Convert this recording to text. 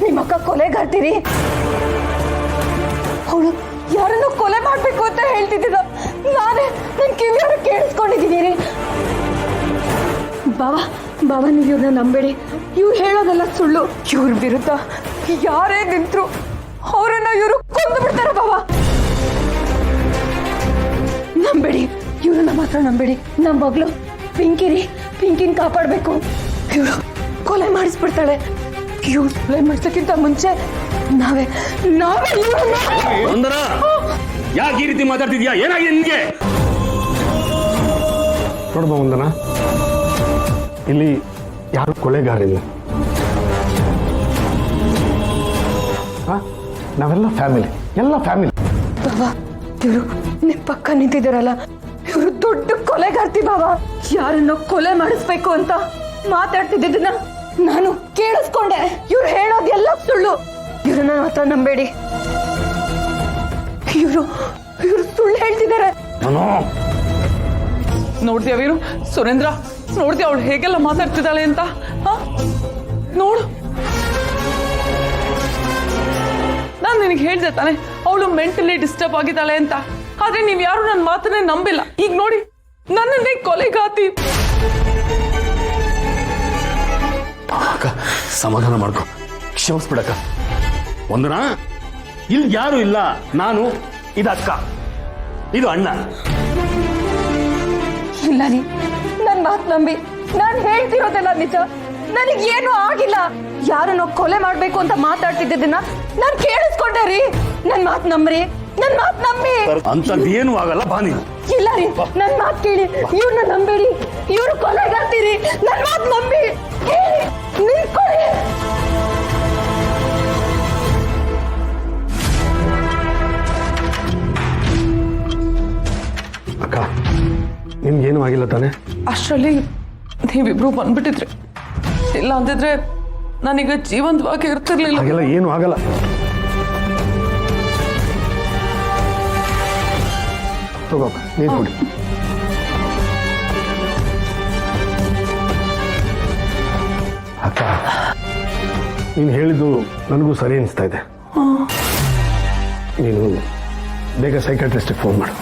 ನಿಮ್ಮಕ್ಕ ಕೊಲೆಗಾರ್ತೀರಿ. ಅವಳು ಯಾರನ್ನು ಕೊಲೆ ಮಾಡ್ಬೇಕು ಅಂತ ಹೇಳ್ತಿದ್ದ. ನಾನೇ ನನ್ನ ಕಿವಿಯವರು ಕೇಳಿಸ್ಕೊಂಡಿದ್ದೀನಿ ರೀ. ಬಾಬಾ ನೀವು ಇವ್ರನ್ನ ನಂಬೇಡಿ. ಇವ್ರು ಹೇಳೋದೆಲ್ಲ ಸುಳ್ಳು. ಇವ್ರ ವಿರುದ್ಧ ಯಾರೇ ನಿಂತರು ಅವರನ್ನ ಇವರು ಕೊಂದು ಬಿಡ್ತಾರೆ. ಬಾಬಾ ನಂಬೇಡಿ, ಇವ್ರನ್ನ ಮಾತ್ರ ನಂಬೇಡಿ. ನಮ್ಮ ಮಗಳು ಪಿಂಕಿನ್ ಕಾಪಾಡಬೇಕು. ಇವ್ರು ಕೊಲೆ ಮಾಡಿಸ್ಬಿಡ್ತಾಳೆ. ಇವ್ರು ಕೊಲೆ ಮಾಡಿಸಕ್ಕಿಂತ ಮುಂಚೆ ನಾವೇ ಯಾಕೆ ಈ ರೀತಿ ಮಾತಾಡ್ತಿದ್ಯಾ? ಏನಾಗಿದೆ ನಿನ್ಗೆ? ನೋಡ್ಬಾ ವಂದನ, ಇಲ್ಲಿ ಯಾರು ಕೊಲೆಗಾರಿಲ್ಲ. ನಾವೆಲ್ಲ ಫ್ಯಾಮಿಲಿ, ಎಲ್ಲ ಫ್ಯಾಮಿಲಿ. ಬಾಬಾ ಇವರು ನಿಮ್ ಪಕ್ಕ ನಿಂತಿದ್ದಾರಲ್ಲ, ಇವರು ದೊಡ್ಡ ಕೊಲೆಗಾರ್ತಿ. ಬಾಬಾ ಯಾರನ್ನು ಕೊಲೆ ಮಾಡಿಸ್ಬೇಕು ಅಂತ ಮಾತಾಡ್ತಿದ್ದನ್ನ ನಾನು ಕೇಳಿಸ್ಕೊಂಡೆ. ಇವ್ರು ಹೇಳೋದೆಲ್ಲ ಸುಳ್ಳು. ಇವ್ರನ್ನ ಮಾತ್ರ ನಂಬೇಡಿ. ಇವರು ಸುಳ್ಳು ಹೇಳ್ತಿದ್ದಾರೆ. ನೋಡ್ತೀಯ ವೀರು, ಸುರೇಂದ್ರ ನೋಡ್ತೀಯ ಅವಳು ಹೇಗೆಲ್ಲ ಮಾತಾಡ್ತಿದ್ದಾಳೆ ಅಂತ? ನೋಡು, ನಾನು ನಿನಗೆ ಹೇಳ್ದೆ ತಾನೆ ಅವಳು ಮೆಂಟಲಿ ಡಿಸ್ಟರ್ಬ್ ಆಗಿದ್ದಾಳೆ ಅಂತ. ಆದ್ರೆ ನೀವ್ ಯಾರು ನನ್ನ ಮಾತನ್ನೇ ನಂಬಿಲ್ಲ. ಈಗ ನೋಡಿ ನನ್ನನ್ನೇ ಕೊಲೆಗಾತಿ. ಅಕ್ಕ ಸಮಾಧಾನ ಮಾಡ್ಕೊ, ಕ್ಷಮಿಸ್ಬಿಡಕ್ಕ. ವಂದನಾ, ಇಲ್ಲಿ ಯಾರು ಇಲ್ಲ. ನಾನು, ಇದು ಅಕ್ಕ, ಇದು ಅಣ್ಣ. ಇಲ್ಲ ರೀ, ನನ್ ಮಾತು ನಂಬಿ. ನಾನು ಹೇಳ್ತಿರೋದೆಲ್ಲ ನಿಜ. ನನಗೇನು ಆಗಿಲ್ಲ. ಯಾರನ್ನೋ ಕೊಲೆ ಮಾಡ್ಬೇಕು ಅಂತ ಮಾತಾಡ್ತಿದ್ದನ್ನ ನಾನು ಕೇಳಿಸ್ಕೊಂಡೆ ರೀ. ನನ್ ಮಾತು ನಂಬ್ರಿ, ನನ್ ಮಾತು ನಂಬಿ. ಅಂತದ್ದೇನು ಆಗಲ್ಲ, ಬಾ ನೀನು. ಇಲ್ಲ ರೀ, ನನ್ ಮಾತು ಕೇಳಿ. ಇವ್ರನ್ನ ನಂಬೇಡಿ. ಇವ್ರು ಕೊಲೆಗಾರ್ತೀರಿ. ನನ್ ಮಾತು ನಂಬಿ. ಹೇಳಿ ನಿಂತ್ಕೊಳ್ಳಿ. ಅಕ್ಕ, ನಿಮ್ಗೇನು ಆಗಿಲ್ಲ ತಾನೆ? ಅಷ್ಟರಲ್ಲಿ ನೀವಿಬ್ರು ಬಂದ್ಬಿಟ್ಟಿದ್ರಿ. ಇಲ್ಲ ಅಂದಿದ್ರೆ ನಾನೀಗ ಜೀವಂತವಾಗಿ ಇರ್ತಿರ್ಲಿಲ್ಲ. ಹಾಗೆಲ್ಲ ಏನು ಆಗಲ್ಲ. ತಗೋಕ ನೀರು ಕೊಡಿ. ಅಕ್ಕ, ನೀನು ಹೇಳಿದ್ದು ನನಗೂ ಸರಿ ಅನಿಸ್ತಾ ಇದೆ. ನೀನು ಬೇಗ ಸೈಕಾಟ್ರಿಸ್ಟಿಗೆ ಫೋನ್ ಮಾಡು.